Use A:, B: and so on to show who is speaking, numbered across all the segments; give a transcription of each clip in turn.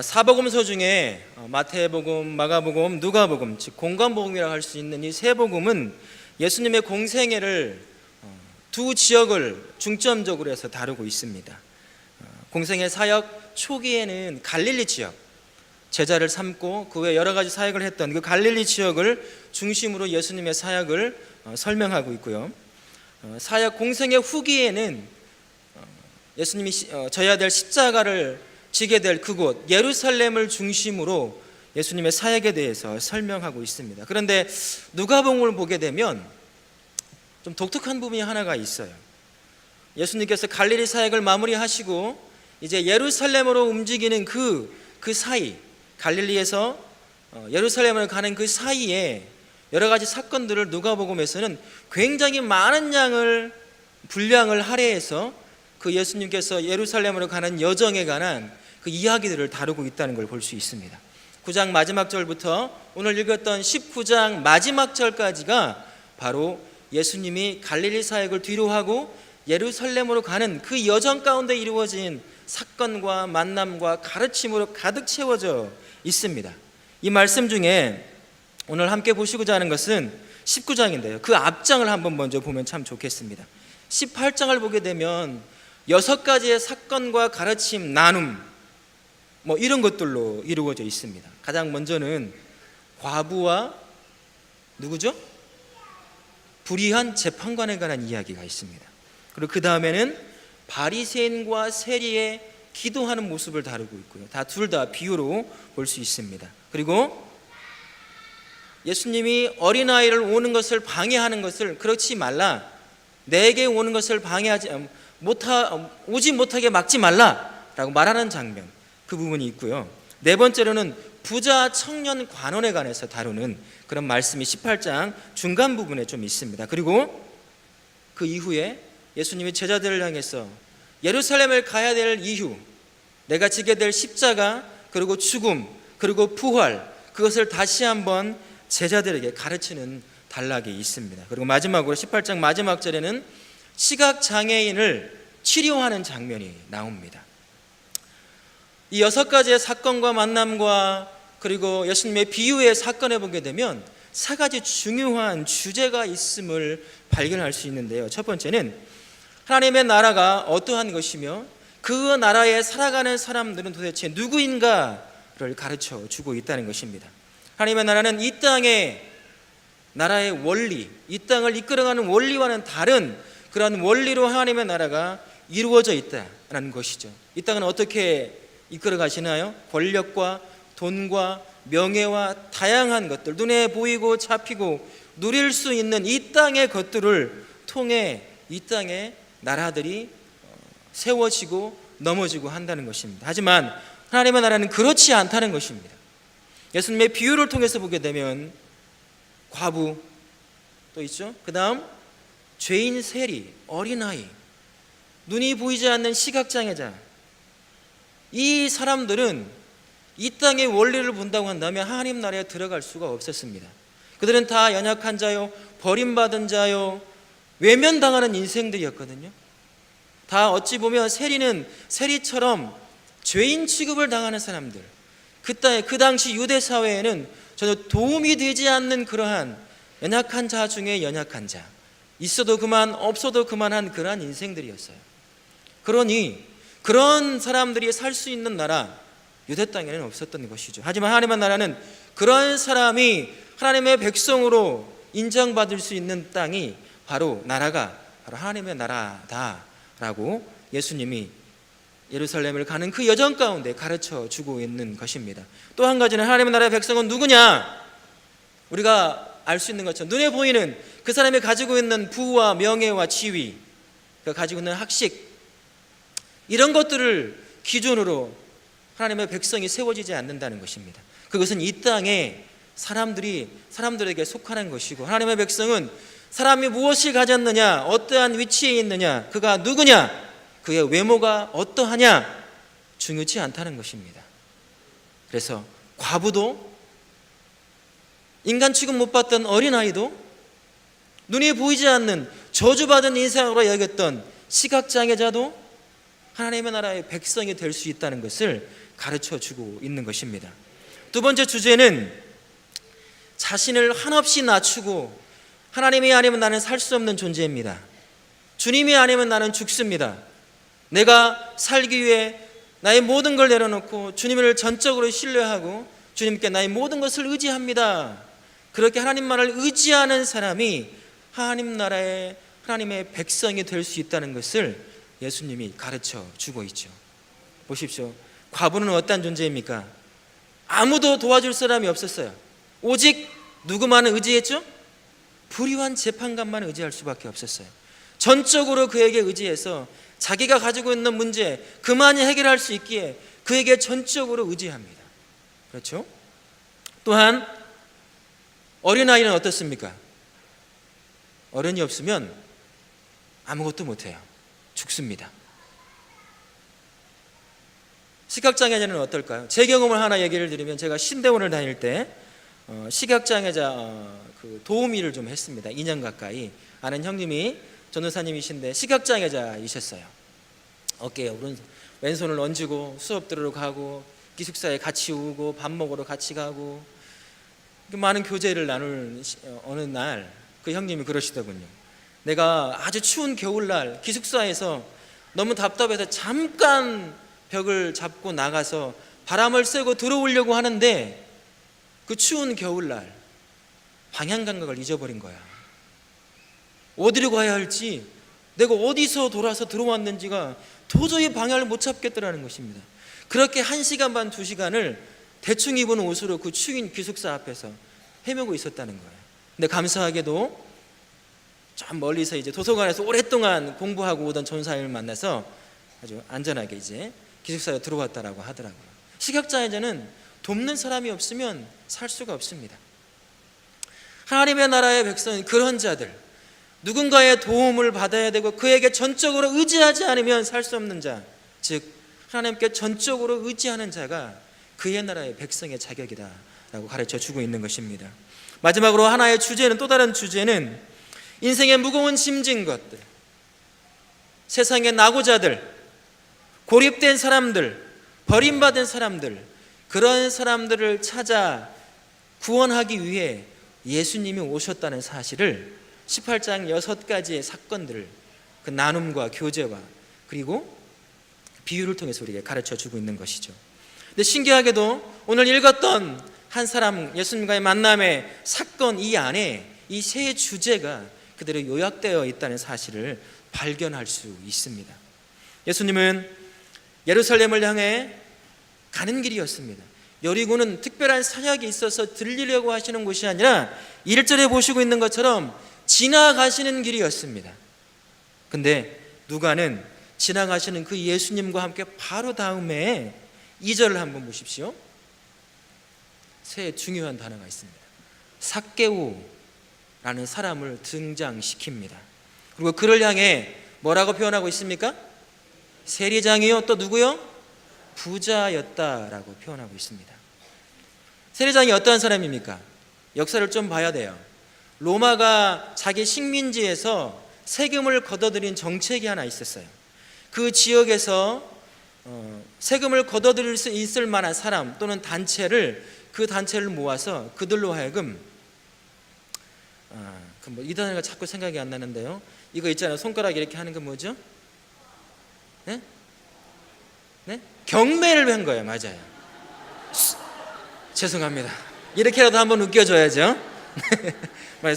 A: 사복음서 중에 마태복음, 마가복음, 누가복음, 즉 공관복음이라고 할 수 있는 이 세 복음은 예수님의 공생애를 두 지역을 중점적으로 해서 다루고 있습니다. 공생애 사역 초기에는 갈릴리 지역, 제자를 삼고 그 외 여러 가지 사역을 했던 그 갈릴리 지역을 중심으로 예수님의 사역을 설명하고 있고요. 사역 공생애 후기에는 예수님이 져야 될 십자가를 지게 될 그곳 예루살렘을 중심으로 예수님의 사역에 대해서 설명하고 있습니다. 그런데 누가복음을 보게 되면 좀 독특한 부분이 하나가 있어요. 예수님께서 갈릴리 사역을 마무리하시고 이제 예루살렘으로 움직이는 그 사이, 갈릴리에서 예루살렘을 가는 그 사이에 여러 가지 사건들을 누가복음에서는 굉장히 많은 분량을 할애해서 그 예수님께서 예루살렘으로 가는 여정에 관한 그 이야기들을 다루고 있다는 걸 볼 수 있습니다. 9장 마지막 절부터 오늘 읽었던 19장 마지막 절까지가 바로 예수님이 갈릴리 사역을 뒤로하고 예루살렘으로 가는 그 여정 가운데 이루어진 사건과 만남과 가르침으로 가득 채워져 있습니다. 이 말씀 중에 오늘 함께 보시고자 하는 것은 19장인데요. 그 앞장을 한번 먼저 보면 참 좋겠습니다. 18장을 보게 되면 6가지의 사건과 가르침, 나눔 이런 것들로 이루어져 있습니다. 가장 먼저는 과부와 누구죠? 불의한 재판관에 관한 이야기가 있습니다. 그리고 그 다음에는 바리새인과 세리의 기도하는 모습을 다루고 있고요. 둘 다 비유로 볼 수 있습니다. 그리고 예수님이 어린아이를 오는 것을 방해하는 것을 그렇지 말라, 내게 오는 것을 오지 못하게 막지 말라라고 말하는 장면, 그 부분이 있고요. 네 번째로는 부자 청년 관원에 관해서 다루는 그런 말씀이 18장 중간 부분에 좀 있습니다. 그리고 그 이후에 예수님이 제자들을 향해서 예루살렘을 가야 될 이유, 내가 지게 될 십자가, 그리고 죽음, 그리고 부활, 그것을 다시 한번 제자들에게 가르치는 단락이 있습니다. 그리고 마지막으로 18장 마지막 절에는 시각장애인을 치료하는 장면이 나옵니다. 이 6가지의 사건과 만남과 그리고 예수님의 비유의 사건에 보게 되면 4가지 중요한 주제가 있음을 발견할 수 있는데요. 첫 번째는 하나님의 나라가 어떠한 것이며 그 나라에 살아가는 사람들은 도대체 누구인가를 가르쳐 주고 있다는 것입니다. 하나님의 나라는 이 땅의 나라의 원리, 이 땅을 이끌어가는 원리와는 다른 그런 원리로 하나님의 나라가 이루어져 있다는 것이죠. 이 땅은 어떻게 이끌어 가시나요? 권력과 돈과 명예와 다양한 것들, 눈에 보이고 잡히고 누릴 수 있는 이 땅의 것들을 통해 이 땅의 나라들이 세워지고 넘어지고 한다는 것입니다. 하지만 하나님의 나라는 그렇지 않다는 것입니다. 예수님의 비유를 통해서 보게 되면 과부 또 있죠. 그 다음 죄인, 세리, 어린아이, 눈이 보이지 않는 시각장애자, 이 사람들은 이 땅의 원리를 본다고 한다면 하나님 나라에 들어갈 수가 없었습니다. 그들은 다 연약한 자요, 버림받은 자요, 외면당하는 인생들이었거든요. 다 어찌 보면 세리는 세리처럼 죄인 취급을 당하는 사람들, 그 당시 유대 사회에는 전혀 도움이 되지 않는 그러한 연약한 자 중에 연약한 자, 있어도 그만 없어도 그만한 그러한 인생들이었어요. 그러니 그런 사람들이 살 수 있는 나라, 유대 땅에는 없었던 것이죠. 하지만 하나님의 나라는 그런 사람이 하나님의 백성으로 인정받을 수 있는 땅이 나라가 바로 하나님의 나라다라고 예수님이 예루살렘을 가는 그 여정 가운데 가르쳐 주고 있는 것입니다. 또 한 가지는 하나님의 나라의 백성은 누구냐? 우리가 알 수 있는 것처럼 눈에 보이는 그 사람이 가지고 있는 부와 명예와 지위, 그가 가지고 있는 학식, 이런 것들을 기준으로 하나님의 백성이 세워지지 않는다는 것입니다. 그것은 이 땅에 사람들에게 속하는 것이고, 하나님의 백성은 사람이 무엇을 가졌느냐, 어떠한 위치에 있느냐, 그가 누구냐, 그의 외모가 어떠하냐 중요치 않다는 것입니다. 그래서 과부도, 인간 취급 못 받던 어린아이도, 눈이 보이지 않는 저주받은 인생으로 여겼던 시각장애자도 하나님의 나라의 백성이 될 수 있다는 것을 가르쳐주고 있는 것입니다. 두 번째 주제는 자신을 한없이 낮추고 하나님이 아니면 나는 살 수 없는 존재입니다. 주님이 아니면 나는 죽습니다. 내가 살기 위해 나의 모든 걸 내려놓고 주님을 전적으로 신뢰하고 주님께 나의 모든 것을 의지합니다. 그렇게 하나님만을 의지하는 사람이 하나님 나라의 하나님의 백성이 될 수 있다는 것을 예수님이 가르쳐 주고 있죠. 보십시오. 과부는 어떤 존재입니까? 아무도 도와줄 사람이 없었어요. 오직 누구만 의지했죠? 불의한 재판관만 의지할 수밖에 없었어요. 전적으로 그에게 의지해서 자기가 가지고 있는 문제 그만이 해결할 수 있기에 그에게 전적으로 의지합니다. 그렇죠? 또한 어린아이는 어떻습니까? 어른이 없으면 아무것도 못해요. 죽습니다. 시각장애자는 어떨까요? 제 경험을 하나 얘기를 드리면 제가 신대원을 다닐 때 시각장애자 도우미를 좀 했습니다. 2년 가까이. 아는 형님이 전도사님이신데 시각장애자이셨어요. 어깨에 왼손을 얹고 수업 들으러 가고 기숙사에 같이 오고 밥 먹으러 같이 가고 많은 교제를 나눌 어느 날 그 형님이 그러시더군요. 내가 아주 추운 겨울날 기숙사에서 너무 답답해서 잠깐 벽을 잡고 나가서 바람을 쐬고 들어오려고 하는데 그 추운 겨울날 방향 감각을 잊어버린 거야. 어디로 가야 할지, 내가 어디서 돌아서 들어왔는지가 도저히 방향을 못 잡겠더라는 것입니다. 그렇게 1시간 반, 2시간을 대충 입은 옷으로 그 추운 기숙사 앞에서 헤매고 있었다는 거예요. 근데 감사하게도 좀 멀리서 이제 도서관에서 오랫동안 공부하고 오던 전사님을 만나서 아주 안전하게 이제 기숙사에 들어왔다라고 하더라고요. 시각장애자는 돕는 사람이 없으면 살 수가 없습니다. 하나님의 나라의 백성은 그런 자들, 누군가의 도움을 받아야 되고 그에게 전적으로 의지하지 않으면 살 수 없는 자, 즉 하나님께 전적으로 의지하는 자가 그의 나라의 백성의 자격이다라고 가르쳐 주고 있는 것입니다. 마지막으로 하나의 주제는, 또 다른 주제는 인생의 무거운 짐진 것들, 세상의 낙오자들, 고립된 사람들, 버림받은 사람들, 그런 사람들을 찾아 구원하기 위해 예수님이 오셨다는 사실을 18장 6가지의 사건들을 그 나눔과 교제와 그리고 비유를 통해서 우리에게 가르쳐 주고 있는 것이죠. 근데 신기하게도 오늘 읽었던 한 사람 예수님과의 만남의 사건 이 안에 이 세 주제가 그대로 요약되어 있다는 사실을 발견할 수 있습니다. 예수님은 예루살렘을 향해 가는 길이었습니다. 여리고는 특별한 사역이 있어서 들리려고 하시는 곳이 아니라 1절에 보시고 있는 것처럼 지나가시는 길이었습니다. 근데 누가는 지나가시는 그 예수님과 함께 바로 다음에 2절을 한번 보십시오. 세 중요한 단어가 있습니다. 삭개오라는 사람을 등장시킵니다. 그리고 그를 향해 뭐라고 표현하고 있습니까? 세리장이요, 또 누구요? 부자였다라고 표현하고 있습니다. 세리장이 어떠한 사람입니까? 역사를 좀 봐야 돼요. 로마가 자기 식민지에서 세금을 걷어들인 정책이 하나 있었어요. 그 지역에서 세금을 걷어들일 수 있을 만한 사람 또는 그 단체를 모아서 그들로 하여금 이 단어가 자꾸 생각이 안 나는데요. 이거 있잖아요. 손가락 이렇게 하는 거 뭐죠? 네? 네? 경매를 한 거예요. 맞아요. 죄송합니다. 이렇게라도 한번 웃겨줘야죠.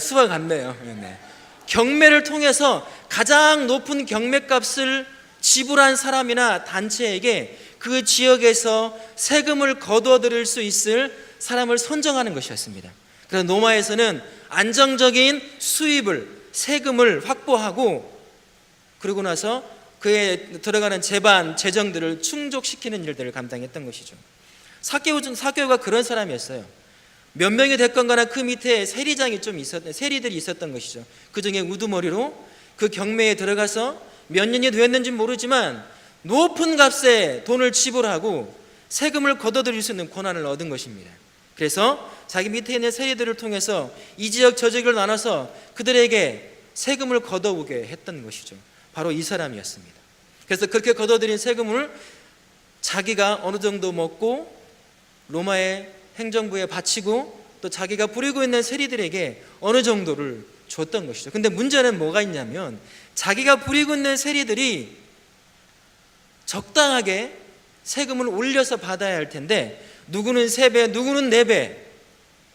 A: 수학 같네요. 네. 경매를 통해서 가장 높은 경매값을 지불한 사람이나 단체에게 그 지역에서 세금을 거둬들일 수 있을 사람을 선정하는 것이었습니다. 그래서 로마에서는 안정적인 세금을 확보하고 그러고 나서 그에 들어가는 재정들을 충족시키는 일들을 감당했던 것이죠. 삭개오가 그런 사람이었어요. 몇 명이 됐건 간에 그 밑에 세리들이 있었던 것이죠. 그 중에 우두머리로 그 경매에 들어가서 몇 년이 되었는지 모르지만 높은 값에 돈을 지불하고 세금을 걷어들일 수 있는 권한을 얻은 것입니다. 그래서 자기 밑에 있는 세리들을 통해서 이 지역 저 지역을 나눠서 그들에게 세금을 걷어오게 했던 것이죠. 바로 이 사람이었습니다. 그래서 그렇게 걷어들인 세금을 자기가 어느 정도 먹고 로마의 행정부에 바치고 또 자기가 부리고 있는 세리들에게 어느 정도를 줬던 것이죠. 근데 문제는 뭐가 있냐면 자기가 부리고 있는 세리들이 적당하게 세금을 올려서 받아야 할 텐데 누구는 3배, 누구는 4배.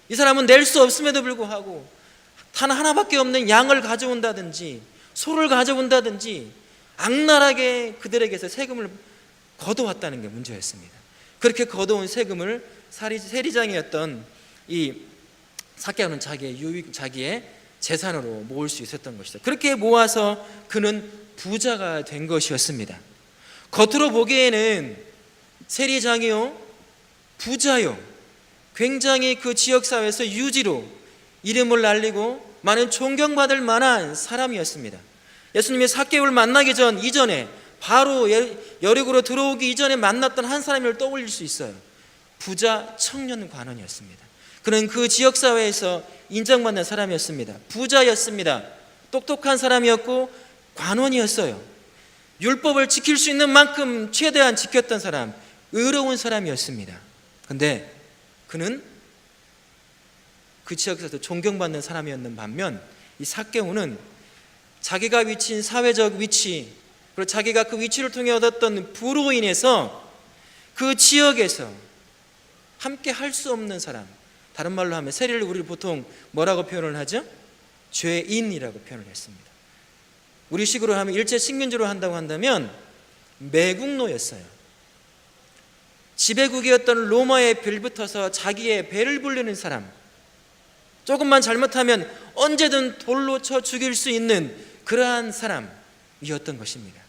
A: 이 사람은 낼 수 없음에도 불구하고 단 하나밖에 없는 양을 가져온다든지 소를 가져온다든지 악랄하게 그들에게서 세금을 걷어왔다는 게 문제였습니다. 그렇게 걷어온 세금을 세리장이었던 이 삭개오는 자기의 재산으로 모을 수 있었던 것이죠. 그렇게 모아서 그는 부자가 된 것이었습니다. 겉으로 보기에는 세리장이요, 부자요, 굉장히 그 지역사회에서 유지로 이름을 날리고 많은 존경받을 만한 사람이었습니다. 예수님이 삭개오를 만나기 이전에 바로 여리고로 들어오기 이전에 만났던 한 사람을 떠올릴 수 있어요. 부자 청년 관원이었습니다. 그는 그 지역사회에서 인정받는 사람이었습니다. 부자였습니다. 똑똑한 사람이었고 관원이었어요. 율법을 지킬 수 있는 만큼 최대한 지켰던 사람, 의로운 사람이었습니다. 그런데 그는 그 지역에서 존경받는 사람이었는 반면 이 삭개오는 자기가 위치인 사회적 위치, 그리고 자기가 그 위치를 통해 얻었던 부로 인해서 그 지역에서 함께 할 수 없는 사람, 다른 말로 하면 세리를 우리 보통 뭐라고 표현을 하죠? 죄인이라고 표현을 했습니다. 우리식으로 하면 일제 식민지로 한다고 한다면 매국노였어요. 지배국이었던 로마에 빌붙어서 자기의 배를 불리는 사람, 조금만 잘못하면 언제든 돌로 쳐 죽일 수 있는 그러한 사람이었던 것입니다.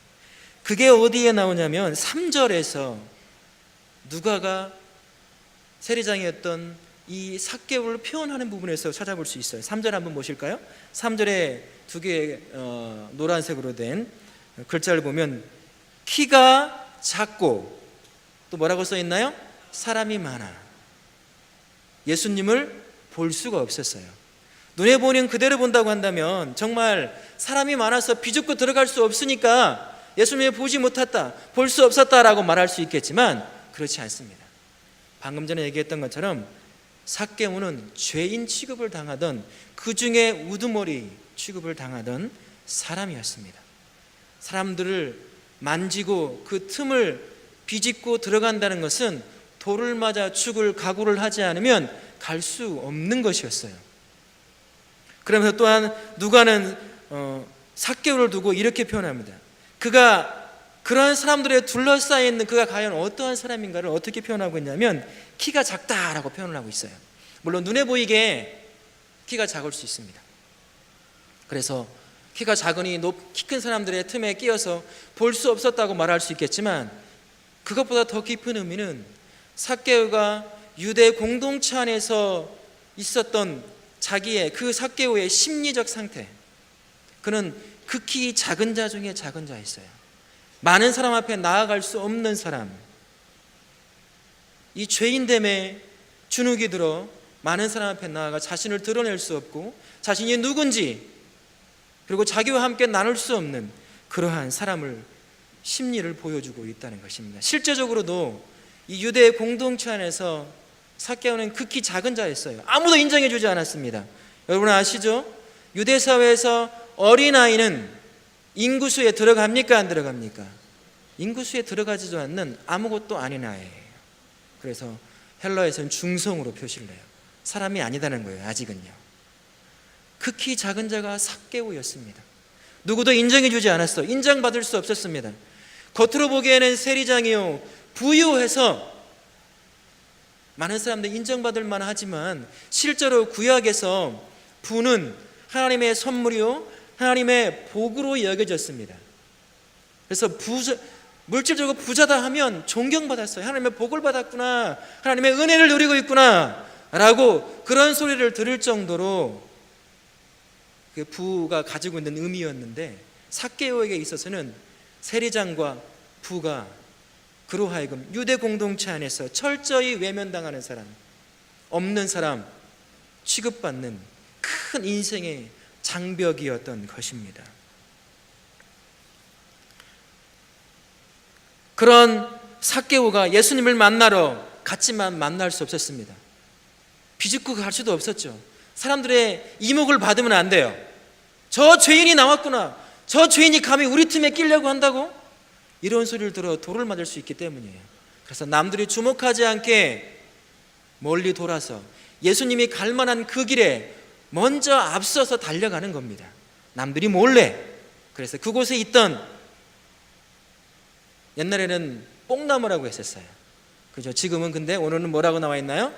A: 그게 어디에 나오냐면 3절에서 누가가 세리장이었던 이 삭개오를 표현하는 부분에서 찾아볼 수 있어요. 3절 한번 보실까요? 3절에 2개의 노란색으로 된 글자를 보면 키가 작고 또 뭐라고 써 있나요? 사람이 많아. 예수님을 볼 수가 없었어요. 눈에 보이는 그대로 본다고 한다면 정말 사람이 많아서 비집고 들어갈 수 없으니까 예수님을 보지 못했다, 볼 수 없었다라고 말할 수 있겠지만 그렇지 않습니다. 방금 전에 얘기했던 것처럼 삭개오는 죄인 취급을 당하던, 그 중에 우두머리 취급을 당하던 사람이었습니다. 사람들을 만지고 그 틈을 비집고 들어간다는 것은 돌을 맞아 죽을 각오를 하지 않으면 갈 수 없는 것이었어요. 그러면서 또한 누가는 삭개오를 두고 이렇게 표현합니다. 그가 그런 사람들에 둘러싸여 있는 그가 과연 어떠한 사람인가를 어떻게 표현하고 있냐면 키가 작다라고 표현을 하고 있어요. 물론 눈에 보이게 키가 작을 수 있습니다. 그래서 키가 작으니 키 큰 사람들의 틈에 끼어서 볼 수 없었다고 말할 수 있겠지만 그것보다 더 깊은 의미는 삭개오가 유대 공동체 안에서 있었던 자기의 그 삭개오의 심리적 상태, 그는 극히 작은 자 중에 작은 자였어요. 많은 사람 앞에 나아갈 수 없는 사람, 이 죄인됨에 주눅이 들어 많은 사람 앞에 나아가 자신을 드러낼 수 없고 자신이 누군지 그리고 자기와 함께 나눌 수 없는 그러한 사람을 심리를 보여주고 있다는 것입니다. 실제적으로도 이 유대 공동체 안에서 삭개오는 극히 작은 자였어요. 아무도 인정해 주지 않았습니다. 여러분 아시죠? 유대 사회에서 어린아이는 인구수에 들어갑니까? 안 들어갑니까? 인구수에 들어가지도 않는 아무것도 아닌 아이예요. 그래서 헬라에서는 중성으로 표시를 해요. 사람이 아니다는 거예요. 아직은요. 극히 작은 자가 삭개오였습니다. 누구도 인정해 주지 않았어. 인정받을 수 없었습니다. 겉으로 보기에는 세리장이요, 부유해서 많은 사람들이 인정받을 만하지만 실제로 구약에서 부는 하나님의 선물이요, 하나님의 복으로 여겨졌습니다. 그래서 물질적으로 부자다 하면 존경받았어요. 하나님의 복을 받았구나, 하나님의 은혜를 누리고 있구나 라고 그런 소리를 들을 정도로 그 부가 가지고 있는 의미였는데, 삭개오에게 있어서는 세리장과 부가 그로 하여금 유대 공동체 안에서 철저히 외면당하는 사람, 없는 사람 취급받는 큰 인생의 장벽이었던 것입니다. 그런 삭개오가 예수님을 만나러 갔지만 만날 수 없었습니다. 비집고 갈 수도 없었죠. 사람들의 이목을 받으면 안 돼요. 저 죄인이 나왔구나, 저 죄인이 감히 우리 틈에 끼려고 한다고? 이런 소리를 들어 돌을 맞을 수 있기 때문이에요. 그래서 남들이 주목하지 않게 멀리 돌아서 예수님이 갈 만한 그 길에 먼저 앞서서 달려가는 겁니다. 남들이 몰래. 그래서 그곳에 있던, 옛날에는 뽕나무라고 했었어요. 그죠? 지금은 근데 오늘은 뭐라고 나와 있나요?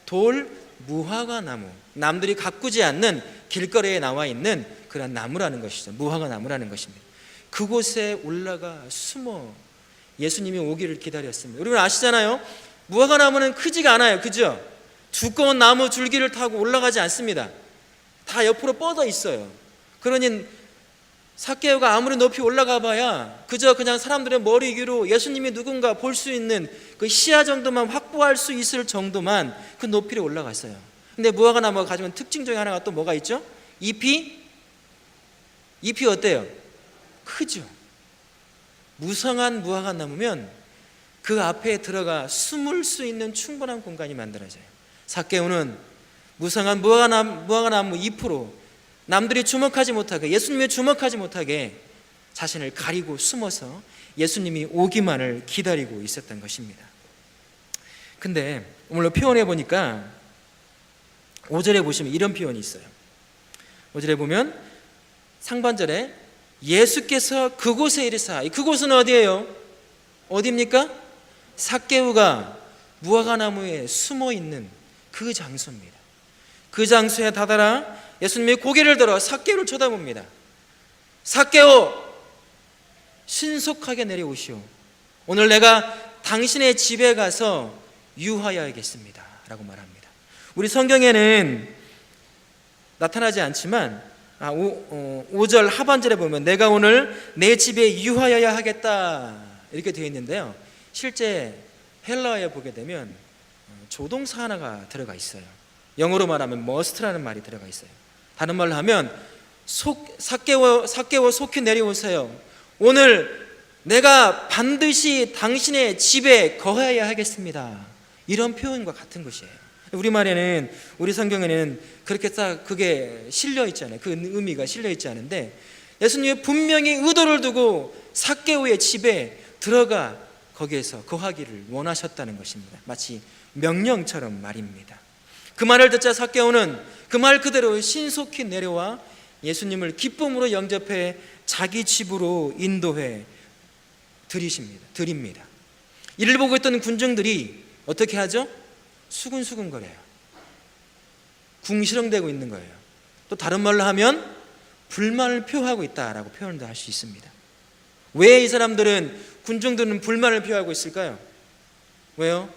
A: 돌 무화과 나무. 남들이 가꾸지 않는 길거리에 나와 있는 그런 나무라는 것이죠. 무화과 나무라는 것입니다. 그곳에 올라가 숨어 예수님이 오기를 기다렸습니다. 여러분 아시잖아요. 무화과 나무는 크지가 않아요. 그죠? 두꺼운 나무 줄기를 타고 올라가지 않습니다. 다 옆으로 뻗어 있어요. 그러니 삭개오가 아무리 높이 올라가 봐야 그저 그냥 사람들의 머리 위로 예수님이 누군가 볼 수 있는 그 시야 정도만 확보할 수 있을 정도만 그 높이로 올라갔어요. 근데 무화과 나무가 가지고 있는 특징 중에 하나가 또 뭐가 있죠? 잎이 어때요? 크죠. 무성한 무화과 나무면 그 앞에 들어가 숨을 수 있는 충분한 공간이 만들어져요. 삭개오는 무성한 무화과 나무 잎으로 남들이 주목하지 못하게, 예수님이 주목하지 못하게 자신을 가리고 숨어서 예수님이 오기만을 기다리고 있었던 것입니다. 근데 오늘로 표현해 보니까 5절에 보시면 이런 표현이 있어요. 5절에 보면 상반절에 예수께서 그곳에 이르사, 그곳은 어디예요? 어디입니까? 삭개오가 무화과나무에 숨어 있는 그 장소입니다. 그 장소에 다다라 예수님이 고개를 들어 삭개오를 쳐다봅니다. 삭개오, 신속하게 내려오시오. 오늘 내가 당신의 집에 가서 유하여야겠습니다 라고 말합니다. 우리 성경에는 나타나지 않지만 5절 하반절에 보면 내가 오늘 내 집에 유하여야 하겠다 이렇게 되어 있는데요, 실제 헬라어에 보게 되면 조동사 하나가 들어가 있어요. 영어로 말하면 must라는 말이 들어가 있어요. 다른 말로 하면 삭개오 속히 내려오세요. 오늘 내가 반드시 당신의 집에 거해야 하겠습니다. 이런 표현과 같은 것이에요. 우리말에는, 우리 성경에는 그렇게 딱 그게 실려 있지 않아요. 그 의미가 실려 있지 않은데 예수님이 분명히 의도를 두고 삭개오의 집에 들어가 거기에서 거하기를 원하셨다는 것입니다. 마치 명령처럼 말입니다. 그 말을 듣자 삭개오는 그 말 그대로 신속히 내려와 예수님을 기쁨으로 영접해 자기 집으로 인도해 드립니다. 이를 보고 있던 군중들이 어떻게 하죠? 수근수근거려요. 궁시렁대고 있는 거예요. 또 다른 말로 하면 불만을 표하고 있다라고 표현도 할 수 있습니다. 왜 이 사람들은, 군중들은 불만을 표하고 있을까요? 왜요?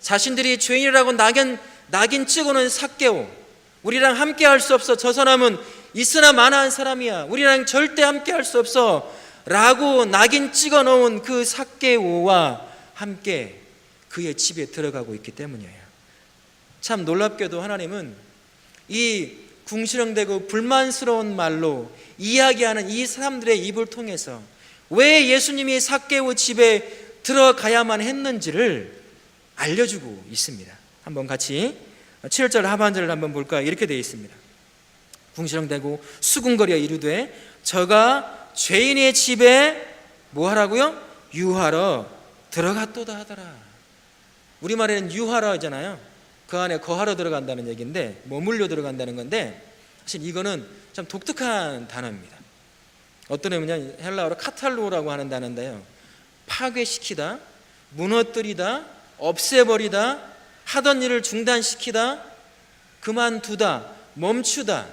A: 자신들이 죄인이라고 낙인 찍어놓은 삭개오, 우리랑 함께 할 수 없어, 저 사람은 있으나 마나한 사람이야, 우리랑 절대 함께 할 수 없어 라고 낙인 찍어 놓은 그 삭개오와 함께 그의 집에 들어가고 있기 때문이에요. 참 놀랍게도 하나님은 이 궁시렁대고 불만스러운 말로 이야기하는 이 사람들의 입을 통해서 왜 예수님이 삭개오 집에 들어가야만 했는지를 알려주고 있습니다. 한번 같이 7절 하반절을 한번 볼까요? 이렇게 되어 있습니다. 궁시렁대고 수군거려 이르되 저가 죄인의 집에 뭐 하라고요? 유하러 들어갔도다 하더라. 우리말에는 유하러 하잖아요. 그 안에 거하러 들어간다는 얘기인데 머물러 들어간다는 건데, 사실 이거는 참 독특한 단어입니다. 어떤 의미냐, 헬라어로 카탈로라고 하는 단어인데요, 파괴시키다, 무너뜨리다, 없애버리다, 하던 일을 중단시키다, 그만두다, 멈추다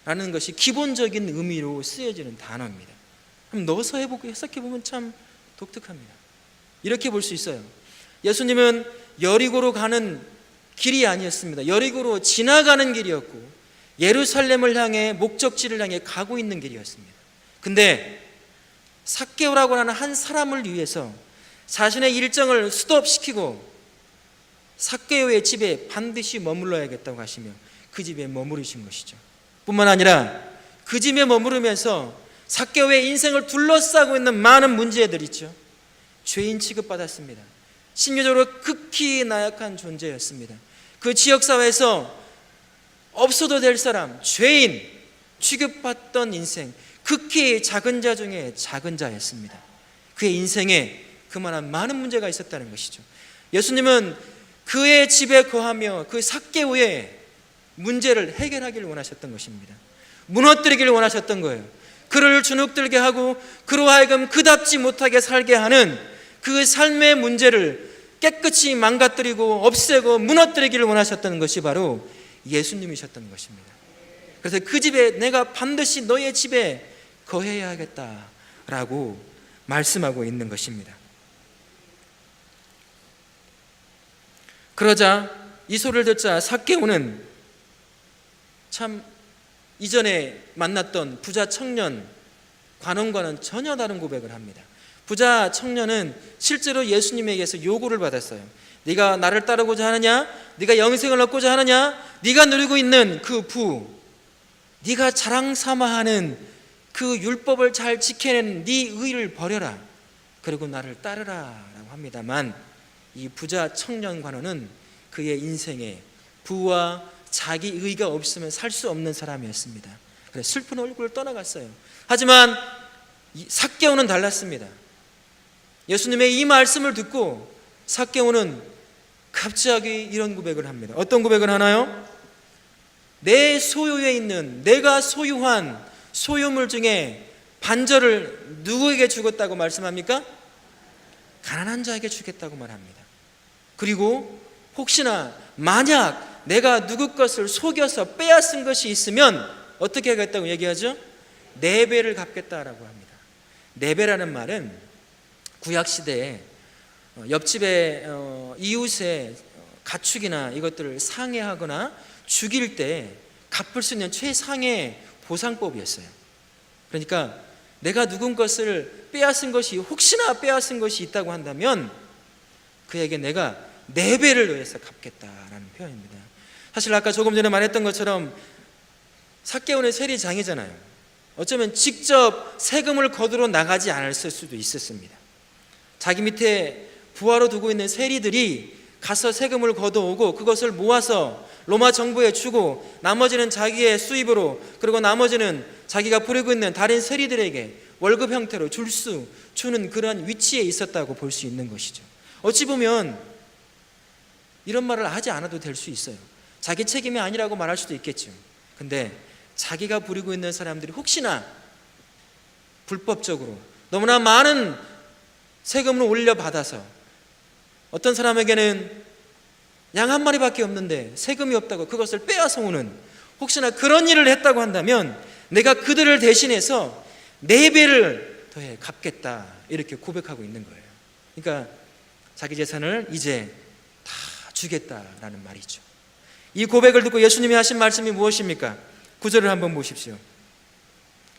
A: 라는 것이 기본적인 의미로 쓰여지는 단어입니다. 한번 넣어서 해석해보면 참 독특합니다. 이렇게 볼 수 있어요. 예수님은 여리고로 가는 길이 아니었습니다. 여리고로 지나가는 길이었고 예루살렘을 향해, 목적지를 향해 가고 있는 길이었습니다. 근데 삭개오라고 하는 한 사람을 위해서 자신의 일정을 스톱시키고 삭개오의 집에 반드시 머물러야겠다고 하시며 그 집에 머무르신 것이죠. 뿐만 아니라 그 집에 머무르면서 삭개오의 인생을 둘러싸고 있는 많은 문제들 있죠. 죄인 취급받았습니다. 심리적으로 극히 나약한 존재였습니다. 그 지역사회에서 없어도 될 사람, 죄인 취급받던 인생, 극히 작은 자 중에 작은 자였습니다. 그의 인생에 그만한 많은 문제가 있었다는 것이죠. 예수님은 그의 집에 거하며 그 삭개오의 문제를 해결하기를 원하셨던 것입니다. 무너뜨리기를 원하셨던 거예요. 그를 주눅들게 하고 그로 하여금 그답지 못하게 살게 하는 그 삶의 문제를 깨끗이 망가뜨리고 없애고 무너뜨리기를 원하셨던 것이 바로 예수님이셨던 것입니다. 그래서 그 집에 내가 반드시 너의 집에 거해야 하겠다라고 말씀하고 있는 것입니다. 그러자 이 소리를 듣자 삭개오는 참 이전에 만났던 부자 청년 관원과는 전혀 다른 고백을 합니다. 부자 청년은 실제로 예수님에게서 요구를 받았어요. 네가 나를 따르고자 하느냐? 네가 영생을 얻고자 하느냐? 네가 누리고 있는 그 부, 네가 자랑 삼아하는 그 율법을 잘 지켜내는 네 의를 버려라. 그리고 나를 따르라 라고 합니다만 이 부자 청년 관원은 그의 인생에 부와 자기 의가 없으면 살 수 없는 사람이었습니다. 그래서 슬픈 얼굴을 떠나갔어요. 하지만 삭개오는 달랐습니다. 예수님의 이 말씀을 듣고 삭개오는 갑자기 이런 고백을 합니다. 어떤 고백을 하나요? 내 소유에 있는 내가 소유한 소유물 중에 반절을 누구에게 주겠다고 말씀합니까? 가난한 자에게 주겠다고 말합니다. 그리고 혹시나 만약 내가 누구 것을 속여서 빼앗은 것이 있으면 어떻게 하겠다고 얘기하죠? 4배를 갚겠다라고 합니다. 4배라는 말은 구약시대에 옆집의 이웃의 가축이나 이것들을 상해하거나 죽일 때 갚을 수 있는 최상의 보상법이었어요. 그러니까 내가 누군 것을 빼앗은 것이 혹시나 빼앗은 것이 있다고 한다면 그에게 내가 4배를 더해서 갚겠다라는 표현입니다. 사실 아까 조금 전에 말했던 것처럼 삭개오는 세리장이잖아요. 어쩌면 직접 세금을 거두러 나가지 않았을 수도 있었습니다. 자기 밑에 부하로 두고 있는 세리들이 가서 세금을 걷어오고 그것을 모아서 로마 정부에 주고 나머지는 자기의 수입으로 그리고 나머지는 자기가 부리고 있는 다른 세리들에게 월급 형태로 주는 그런 위치에 있었다고 볼 수 있는 것이죠. 어찌 보면 이런 말을 하지 않아도 될 수 있어요. 자기 책임이 아니라고 말할 수도 있겠죠. 근데 자기가 부리고 있는 사람들이 혹시나 불법적으로 너무나 많은 세금을 올려받아서 어떤 사람에게는 양 한 마리밖에 없는데 세금이 없다고 그것을 빼앗아 오는 혹시나 그런 일을 했다고 한다면 내가 그들을 대신해서 4배를 더해 갚겠다 이렇게 고백하고 있는 거예요. 그러니까 자기 재산을 이제 다 주겠다라는 말이죠. 이 고백을 듣고 예수님이 하신 말씀이 무엇입니까? 9절을 한번 보십시오.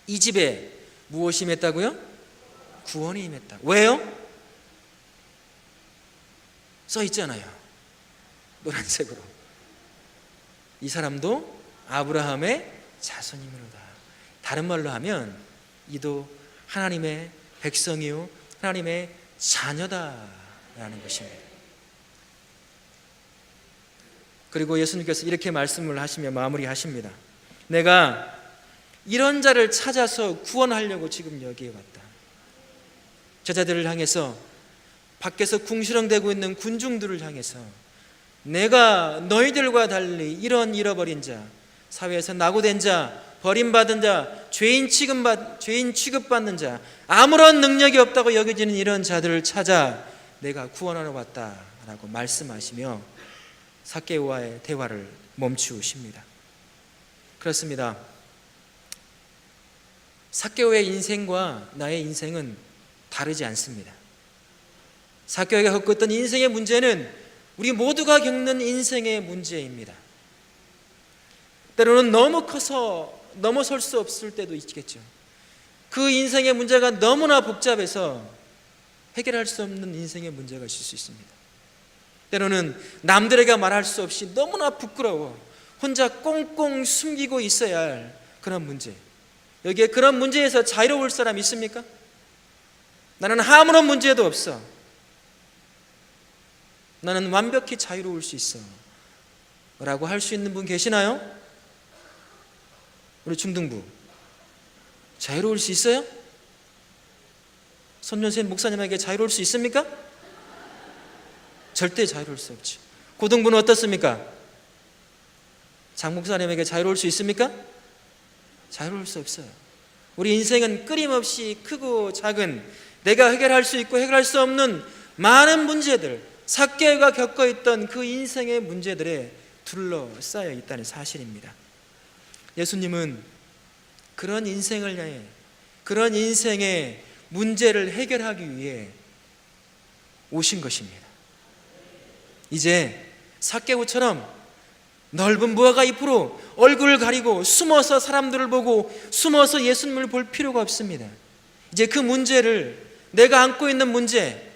A: 이 집에 무엇이 임했다고요? 구원이 임했다. 왜요? 써 있잖아요. 노란색으로. 이 사람도 아브라함의 자손이므로다. 다른 말로 하면 이도 하나님의 백성이요 하나님의 자녀다라는 것입니다. 그리고 예수님께서 이렇게 말씀을 하시며 마무리하십니다. 내가 이런 자를 찾아서 구원하려고 지금 여기에 왔다. 제자들을 향해서 밖에서 궁시렁대고 있는 군중들을 향해서 내가 너희들과 달리 이런 잃어버린 자, 사회에서 낙오된 자, 버림받은 자, 죄인 취급받는 자, 아무런 능력이 없다고 여겨지는 이런 자들을 찾아 내가 구원하러 왔다라고 말씀하시며 삭개오와의 대화를 멈추십니다. 그렇습니다. 삭개오의 인생과 나의 인생은 다르지 않습니다. 삭개오가 겪었던 인생의 문제는 우리 모두가 겪는 인생의 문제입니다. 때로는 너무 커서 넘어설 수 없을 때도 있겠죠. 그 인생의 문제가 너무나 복잡해서 해결할 수 없는 인생의 문제가 있을 수 있습니다. 때로는 남들에게 말할 수 없이 너무나 부끄러워 혼자 꽁꽁 숨기고 있어야 할 그런 문제. 여기에 그런 문제에서 자유로울 사람 있습니까? 나는 아무런 문제도 없어. 나는 완벽히 자유로울 수 있어 라고 할 수 있는 분 계시나요? 우리 중등부 자유로울 수 있어요? 손연세 목사님에게 자유로울 수 있습니까? 절대 자유로울 수 없죠. 고등부는 어떻습니까? 장 목사님에게 자유로울 수 있습니까? 자유로울 수 없어요. 우리 인생은 끊임없이 크고 작은, 내가 해결할 수 있고 해결할 수 없는 많은 문제들, 삭개가 겪어있던 그 인생의 문제들에 둘러싸여 있다는 사실입니다. 예수님은 그런 인생을 향해, 그런 인생의 문제를 해결하기 위해 오신 것입니다. 이제 삭개오처럼 넓은 무화과 잎으로 얼굴을 가리고 숨어서 사람들을 보고 숨어서 예수님을 볼 필요가 없습니다. 이제 그 문제를, 내가 안고 있는 문제,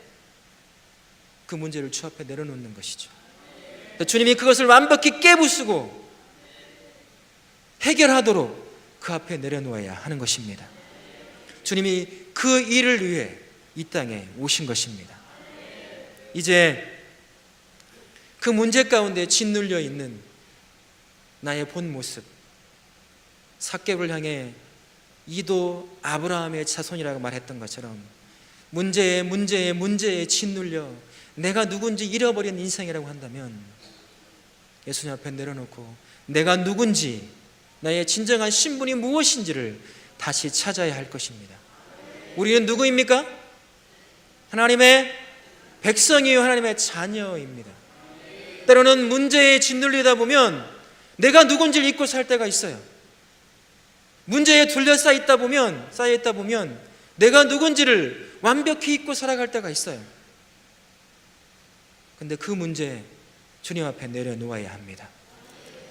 A: 그 문제를 주 앞에 내려놓는 것이죠. 주님이 그것을 완벽히 깨부수고 해결하도록 그 앞에 내려놓아야 하는 것입니다. 주님이 그 일을 위해 이 땅에 오신 것입니다. 이제 그 문제 가운데 짓눌려 있는 나의 본 모습, 삭개를 향해 이도 아브라함의 자손이라고 말했던 것처럼 문제에 짓눌려 내가 누군지 잃어버린 인생이라고 한다면 예수님 앞에 내려놓고 내가 누군지, 나의 진정한 신분이 무엇인지를 다시 찾아야 할 것입니다. 우리는 누구입니까? 하나님의 백성이요, 하나님의 자녀입니다. 때로는 문제에 짓눌리다 보면 내가 누군지를 잊고 살 때가 있어요. 문제에 둘러싸여 있다 보면 내가 누군지를 완벽히 잊고 살아갈 때가 있어요. 근데 그 문제 주님 앞에 내려놓아야 합니다.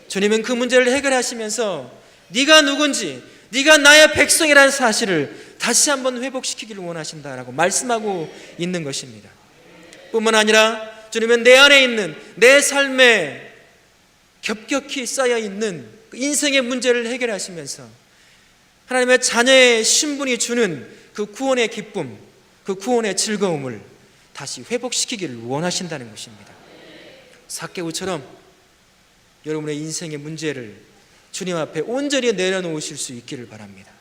A: 주님은 그 문제를 해결하시면서 네가 누군지, 네가 나의 백성이라는 사실을 다시 한번 회복시키기를 원하신다라고 말씀하고 있는 것입니다. 뿐만 아니라 주님은 내 안에 있는 내 삶에 겹겹이 쌓여있는 인생의 문제를 해결하시면서 하나님의 자녀의 신분이 주는 그 구원의 기쁨, 그 구원의 즐거움을 다시 회복시키기를 원하신다는 것입니다. 삭개오처럼 여러분의 인생의 문제를 주님 앞에 온전히 내려놓으실 수 있기를 바랍니다.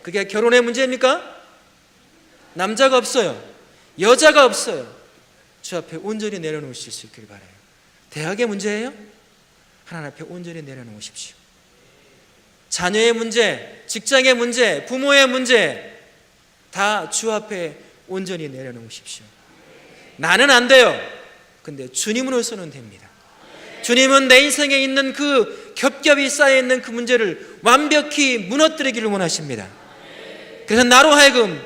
A: 그게 결혼의 문제입니까? 남자가 없어요, 여자가 없어요. 주 앞에 온전히 내려놓으실 수 있기를 바라요. 대학의 문제예요? 하나님 앞에 온전히 내려놓으십시오. 자녀의 문제, 직장의 문제, 부모의 문제 다 주 앞에 온전히 내려놓으십시오. 나는 안 돼요. 근데 주님으로서는 됩니다. 주님은 내 인생에 있는 그 겹겹이 쌓여있는 그 문제를 완벽히 무너뜨리기를 원하십니다. 그래서 나로 하여금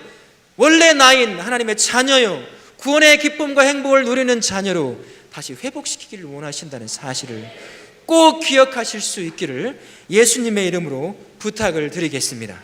A: 원래 나인 하나님의 자녀요, 구원의 기쁨과 행복을 누리는 자녀로 다시 회복시키기를 원하신다는 사실을 꼭 기억하실 수 있기를 예수님의 이름으로 부탁을 드리겠습니다.